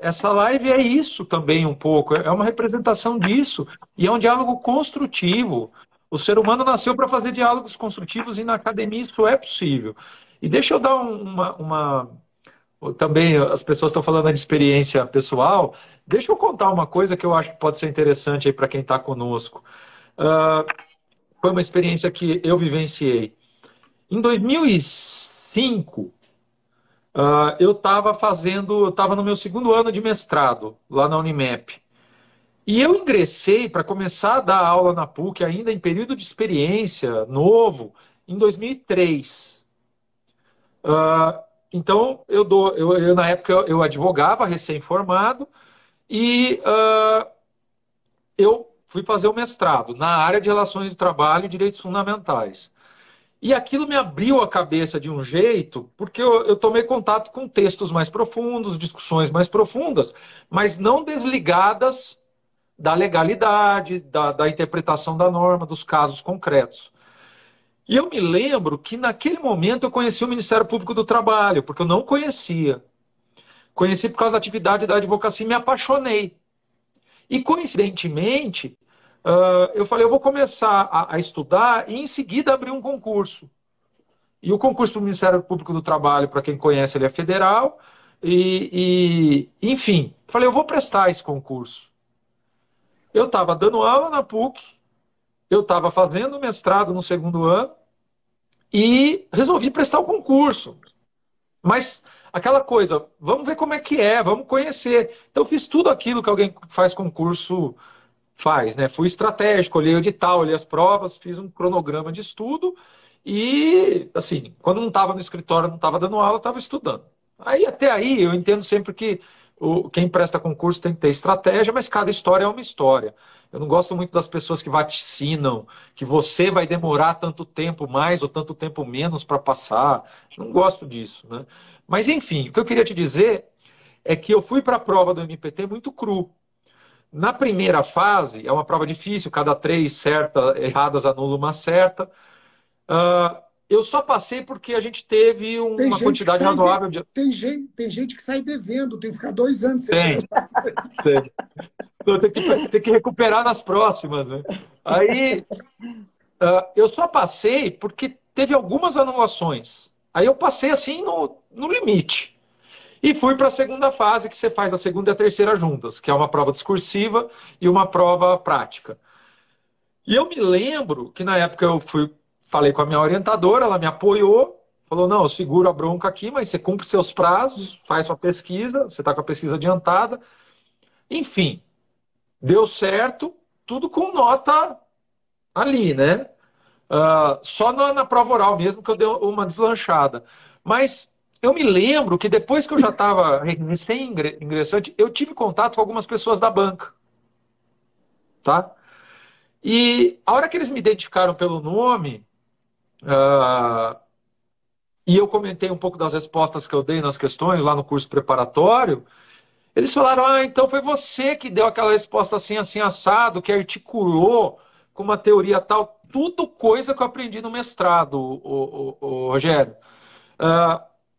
Essa live é isso também um pouco, é uma representação disso, e é um diálogo construtivo. O ser humano nasceu para fazer diálogos construtivos e na academia isso é possível. E deixa eu dar também as pessoas estão falando de experiência pessoal, deixa eu contar uma coisa que eu acho que pode ser interessante aí para quem está conosco. Foi uma experiência que eu vivenciei. Em 2005, eu estava no meu segundo ano de mestrado, lá na Unimep. E eu ingressei para começar a dar aula na PUC, ainda em período de experiência, novo, em 2003. Então, na época, eu advogava, recém-formado, e eu fui fazer o mestrado na área de Relações de Trabalho e Direitos Fundamentais. E aquilo me abriu a cabeça de um jeito, porque eu tomei contato com textos mais profundos, discussões mais profundas, mas não desligadas da legalidade, da interpretação da norma, dos casos concretos. E eu me lembro que naquele momento eu conheci o Ministério Público do Trabalho, porque eu não conhecia. Conheci por causa da atividade da advocacia e me apaixonei. E coincidentemente, eu falei, eu vou começar a estudar e em seguida abrir um concurso. E o concurso para o Ministério Público do Trabalho, para quem conhece, ele é federal. Enfim, falei, eu vou prestar esse concurso. Eu estava dando aula na PUC, eu estava fazendo mestrado no segundo ano e resolvi prestar o concurso. Mas aquela coisa, vamos ver como é que é, vamos conhecer. Então eu fiz tudo aquilo que alguém que faz concurso faz, né? Fui estratégico, olhei o edital, olhei as provas, fiz um cronograma de estudo e, assim, quando não estava no escritório, não estava dando aula, estava estudando. Aí, até aí, eu entendo sempre que quem presta concurso tem que ter estratégia, mas cada história é uma história. Eu não gosto muito das pessoas que vaticinam que você vai demorar tanto tempo mais ou tanto tempo menos para passar. Não gosto disso, né? Mas, enfim, o que eu queria te dizer é que eu fui para a prova do MPT muito cru. Na primeira fase, é uma prova difícil, cada 3 erradas anula uma certa. Eu só passei porque a gente teve uma quantidade razoável de... Tem gente que sai devendo, tem que ficar 2 anos sem tem. Tem que recuperar nas próximas, né? Aí, eu só passei porque teve algumas anulações. Aí eu passei assim no limite. E fui para a segunda fase, que você faz a segunda e a terceira juntas, que é uma prova discursiva e uma prova prática. E eu me lembro que na época falei com a minha orientadora, ela me apoiou, falou, não, eu seguro a bronca aqui, mas você cumpre seus prazos, faz sua pesquisa, você está com a pesquisa adiantada. Enfim, deu certo, tudo com nota ali, né? Só na prova oral mesmo que eu dei uma deslanchada. Mas eu me lembro que depois que eu já estava recém-ingressante, eu tive contato com algumas pessoas da banca. Tá? E a hora que eles me identificaram pelo nome, e eu comentei um pouco das respostas que eu dei nas questões lá no curso preparatório, eles falaram, então foi você que deu aquela resposta assim, assim, assado, que articulou com uma teoria tal, tudo coisa que eu aprendi no mestrado, o Rogério.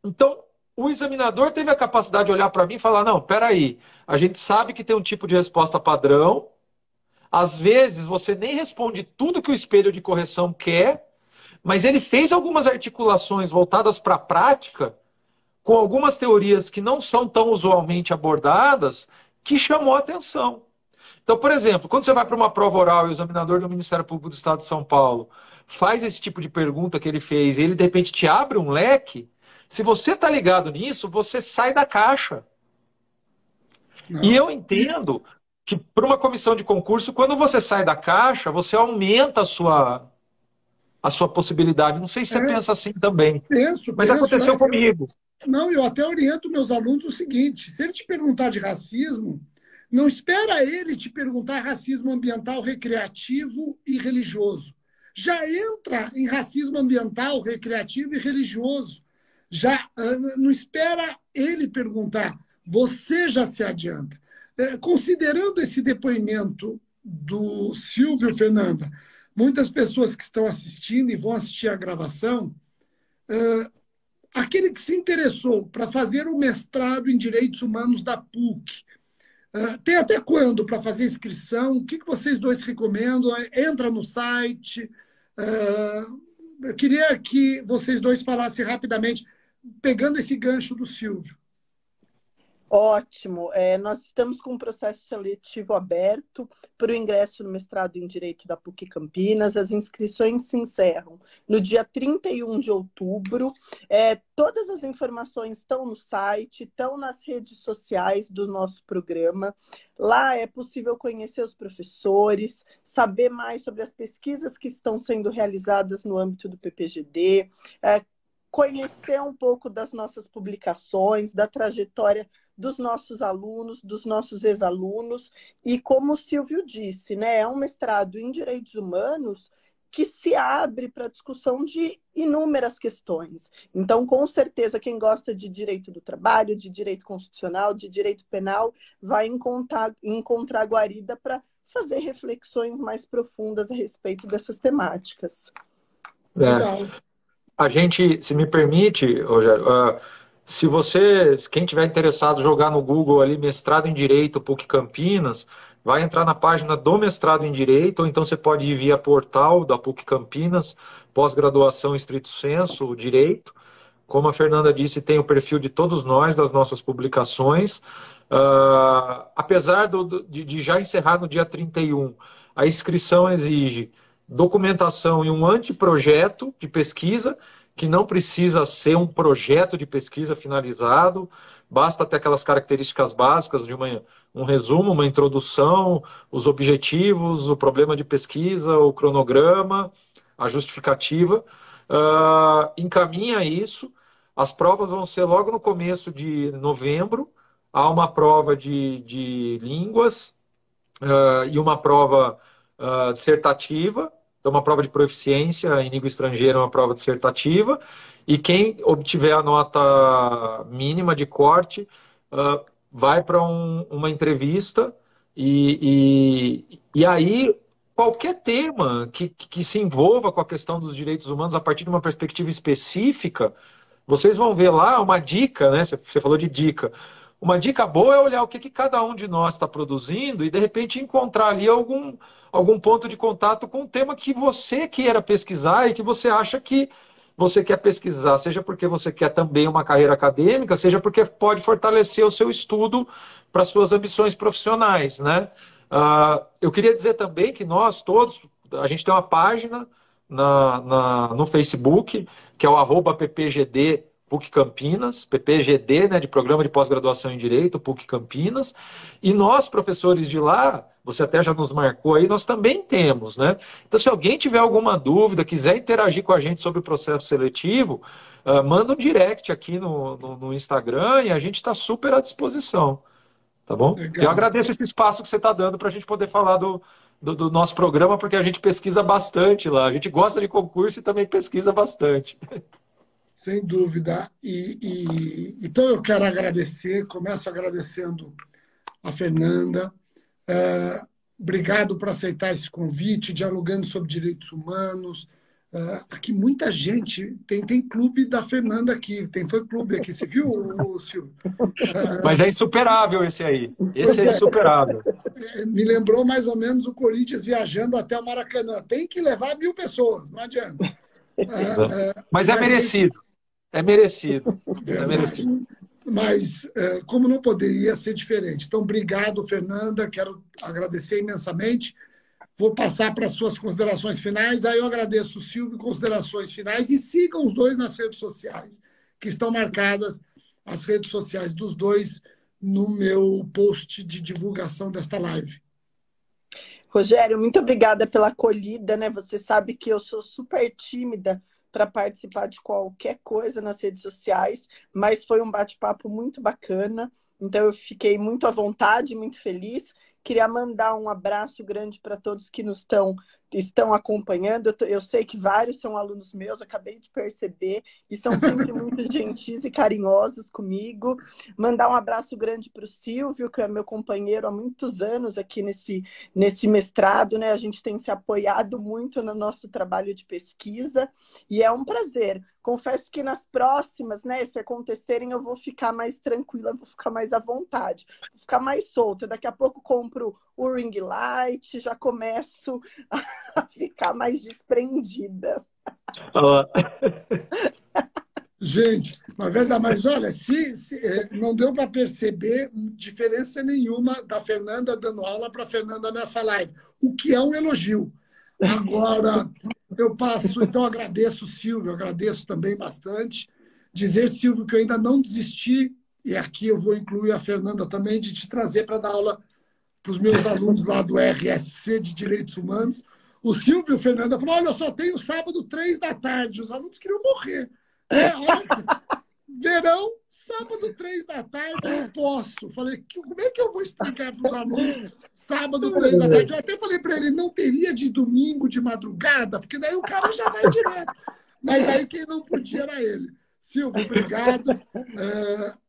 Então, o examinador teve a capacidade de olhar para mim e falar, não, peraí, a gente sabe que tem um tipo de resposta padrão, às vezes você nem responde tudo que o espelho de correção quer, mas ele fez algumas articulações voltadas para a prática, com algumas teorias que não são tão usualmente abordadas, que chamou a atenção. Então, por exemplo, quando você vai para uma prova oral e o examinador do Ministério Público do Estado de São Paulo faz esse tipo de pergunta que ele fez e ele, de repente, te abre um leque, se você está ligado nisso, você sai da caixa. Não. E eu entendo que, para uma comissão de concurso, quando você sai da caixa, você aumenta a sua possibilidade. Não sei se você pensa assim também. Mas aconteceu comigo. Não, eu até oriento meus alunos o seguinte, se ele te perguntar de racismo, não espera ele te perguntar racismo ambiental, recreativo e religioso. Já entra em racismo ambiental, recreativo e religioso. Já não espera ele perguntar, você já se adianta. Considerando esse depoimento do Silvio, Fernanda, muitas pessoas que estão assistindo e vão assistir a gravação, aquele que se interessou para fazer o mestrado em Direitos Humanos da PUC, tem até quando para fazer inscrição? O que vocês dois recomendam? Entra no site. Eu queria que vocês dois falassem rapidamente, pegando esse gancho do Silvio. Ótimo. Nós estamos com um processo seletivo aberto para o ingresso no mestrado em Direito da PUC Campinas. As inscrições se encerram no dia 31 de outubro. Todas as informações estão no site, estão nas redes sociais do nosso programa. Lá é possível conhecer os professores, saber mais sobre as pesquisas que estão sendo realizadas no âmbito do PPGD, conhecer um pouco das nossas publicações, da trajetória dos nossos alunos, dos nossos ex-alunos, e como o Silvio disse, né, é um mestrado em Direitos Humanos que se abre para a discussão de inúmeras questões. Então, com certeza, quem gosta de direito do trabalho, de direito constitucional, de direito penal, vai encontrar guarida para fazer reflexões mais profundas a respeito dessas temáticas. A gente, se me permite, Rogério, quem tiver interessado, jogar no Google ali, mestrado em Direito, PUC Campinas, vai entrar na página do mestrado em Direito, ou então você pode ir via portal da PUC Campinas, pós-graduação estrito sensu, Direito. Como a Fernanda disse, tem o perfil de todos nós, das nossas publicações. Apesar de já encerrar no dia 31, a inscrição exige documentação e um anteprojeto de pesquisa, que não precisa ser um projeto de pesquisa finalizado, basta ter aquelas características básicas de um resumo, uma introdução, os objetivos, o problema de pesquisa, o cronograma, a justificativa. Encaminha isso. As provas vão ser logo no começo de novembro. Há uma prova de línguas e uma prova dissertativa. Então, uma prova de proficiência em língua estrangeira é uma prova dissertativa. E quem obtiver a nota mínima de corte vai para uma entrevista. E aí, qualquer tema que se envolva com a questão dos direitos humanos a partir de uma perspectiva específica, vocês vão ver lá uma dica, né? Você falou de dica. Uma dica boa é olhar o que cada um de nós está produzindo e, de repente, encontrar ali algum ponto de contato com um tema que você queira pesquisar e que você acha que você quer pesquisar, seja porque você quer também uma carreira acadêmica, seja porque pode fortalecer o seu estudo para suas ambições profissionais, né? Eu queria dizer também que nós todos, a gente tem uma página no Facebook, que é o @ppgd PUC Campinas, PPGD, né, de Programa de Pós-Graduação em Direito, PUC Campinas, e nós, professores de lá, você até já nos marcou aí, nós também temos, né? Então, se alguém tiver alguma dúvida, quiser interagir com a gente sobre o processo seletivo, manda um direct aqui no Instagram e a gente está super à disposição, tá bom? Legal. Eu agradeço esse espaço que você está dando para a gente poder falar do nosso programa, porque a gente pesquisa bastante lá, a gente gosta de concurso e também pesquisa bastante. Sem dúvida. Então eu quero agradecer, começo agradecendo a Fernanda. Obrigado por aceitar esse convite, dialogando sobre direitos humanos. Aqui muita gente, tem clube da Fernanda aqui, tem fã-clube aqui, você viu, Silvio? Mas é insuperável esse aí, esse é insuperável. Me lembrou mais ou menos o Corinthians viajando até o Maracanã. Tem que levar 1000 pessoas, não adianta. Mas é merecido. É merecido. É merecido. Mas como não poderia ser diferente. Então, obrigado, Fernanda. Quero agradecer imensamente. Vou passar para as suas considerações finais. Aí eu agradeço o Silvio, considerações finais. E sigam os dois nas redes sociais, que estão marcadas as redes sociais dos dois no meu post de divulgação desta live. Rogério, muito obrigada pela acolhida, né? Você sabe que eu sou super tímida para participar de qualquer coisa nas redes sociais, mas foi um bate-papo muito bacana, então eu fiquei muito à vontade, muito feliz. Queria mandar um abraço grande para todos que nos estão acompanhando. Eu sei que vários são alunos meus, acabei de perceber, e são sempre muito gentis e carinhosos comigo. Mandar um abraço grande para o Silvio, que é meu companheiro há muitos anos aqui nesse mestrado, né? A gente tem se apoiado muito no nosso trabalho de pesquisa, e é um prazer. Confesso que nas próximas, né, se acontecerem, eu vou ficar mais tranquila, vou ficar mais à vontade, vou ficar mais solta. Daqui a pouco compro o ring light, já começo a ficar mais desprendida. Gente, na verdade, mas olha, não deu para perceber diferença nenhuma da Fernanda dando aula para a Fernanda nessa live, o que é um elogio. Agora, eu passo, então agradeço, Silvio, agradeço também bastante. Dizer, Silvio, que eu ainda não desisti, e aqui eu vou incluir a Fernanda também, de te trazer para dar aula para os meus alunos lá do RSC de Direitos Humanos. O Silvio e a Fernanda falaram, olha, eu só tenho sábado 3 da tarde. Os alunos queriam morrer. Verão, sábado 3 da tarde eu posso. Falei, como é que eu vou explicar para os alunos sábado 3 da tarde? Eu até falei para ele, não teria de domingo de madrugada, porque daí o cara já vai direto. Mas daí quem não podia era ele. Silvio, obrigado.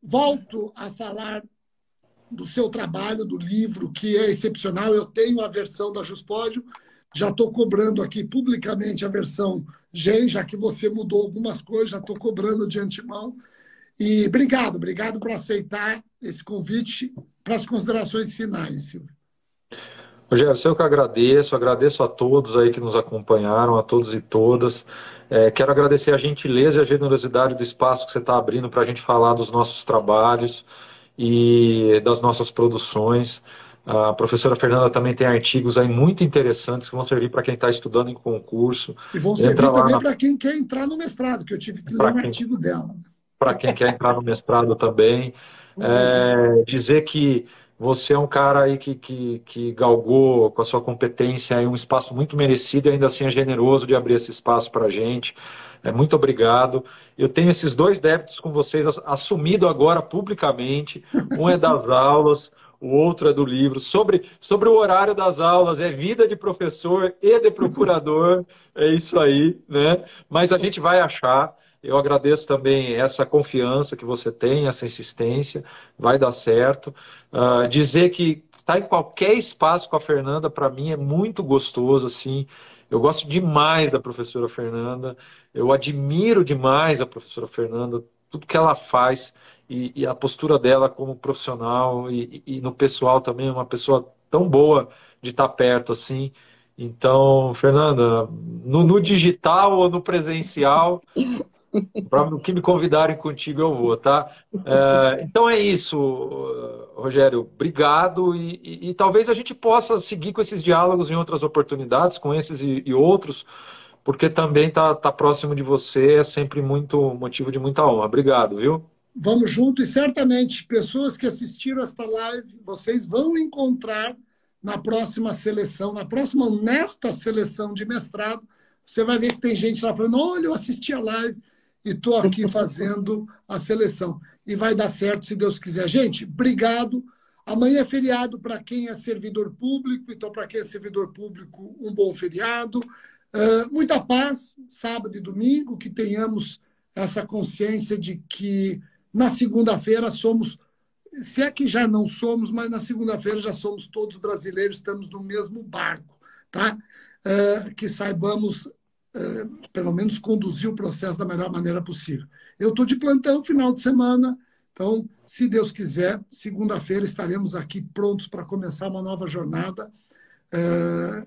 Volto a falar do seu trabalho, do livro, que é excepcional. Eu tenho a versão da Juspódio, já estou cobrando aqui publicamente a versão Gen, já que você mudou algumas coisas, já estou cobrando de antemão. E obrigado por aceitar esse convite para as considerações finais, Silvio. Rogério, eu que agradeço a todos aí que nos acompanharam, a todos e todas. Quero agradecer a gentileza e a generosidade do espaço que você está abrindo para a gente falar dos nossos trabalhos e das nossas produções. A professora Fernanda também tem artigos aí muito interessantes que vão servir para quem está estudando em concurso. E vão servir também para quem quer entrar no mestrado, que eu tive que ler um artigo dela. Para quem quer entrar no mestrado também. Dizer que você é um cara aí que galgou com a sua competência aí um espaço muito merecido e ainda assim é generoso de abrir esse espaço para a gente. Muito obrigado. Eu tenho esses 2 débitos com vocês assumido agora publicamente. Um é das aulas, o outro é do livro. Sobre o horário das aulas, é vida de professor e de procurador. É isso aí, né? Mas a gente vai achar. Eu agradeço também essa confiança que você tem, essa insistência, vai dar certo. Dizer que estar em qualquer espaço com a Fernanda, para mim, é muito gostoso, assim. Eu gosto demais da professora Fernanda, eu admiro demais a professora Fernanda, tudo que ela faz e a postura dela como profissional e no pessoal também, é uma pessoa tão boa de estar perto, assim. Então, Fernanda, no digital ou no presencial... Para o que me convidarem contigo, eu vou, tá? Então é isso, Rogério. Obrigado. E talvez a gente possa seguir com esses diálogos em outras oportunidades, com esses e outros, porque também tá próximo de você, é sempre muito motivo de muita honra. Obrigado, viu? Vamos junto e certamente pessoas que assistiram esta live, vocês vão encontrar na próxima seleção, nesta seleção de mestrado, você vai ver que tem gente lá falando, olha, eu assisti a live, e estou aqui fazendo a seleção. E vai dar certo, se Deus quiser. Gente, obrigado. Amanhã é feriado para quem é servidor público, então, para quem é servidor público, um bom feriado. Muita paz, sábado e domingo, que tenhamos essa consciência de que na segunda-feira somos, se é que já não somos, mas na segunda-feira já somos todos brasileiros, estamos no mesmo barco, tá? Que saibamos pelo menos conduzir o processo da melhor maneira possível. Eu estou de plantão final de semana, então, se Deus quiser, segunda-feira estaremos aqui prontos para começar uma nova jornada,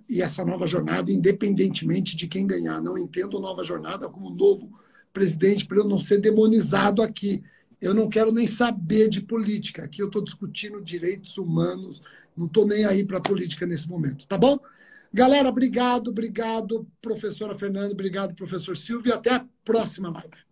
e essa nova jornada, independentemente de quem ganhar. Não entendo nova jornada como novo presidente, para eu não ser demonizado aqui. Eu não quero nem saber de política. Aqui eu estou discutindo direitos humanos, não estou nem aí para a política nesse momento, tá bom? Galera, obrigado, professora Fernanda, obrigado, professor Silvio, e até a próxima live.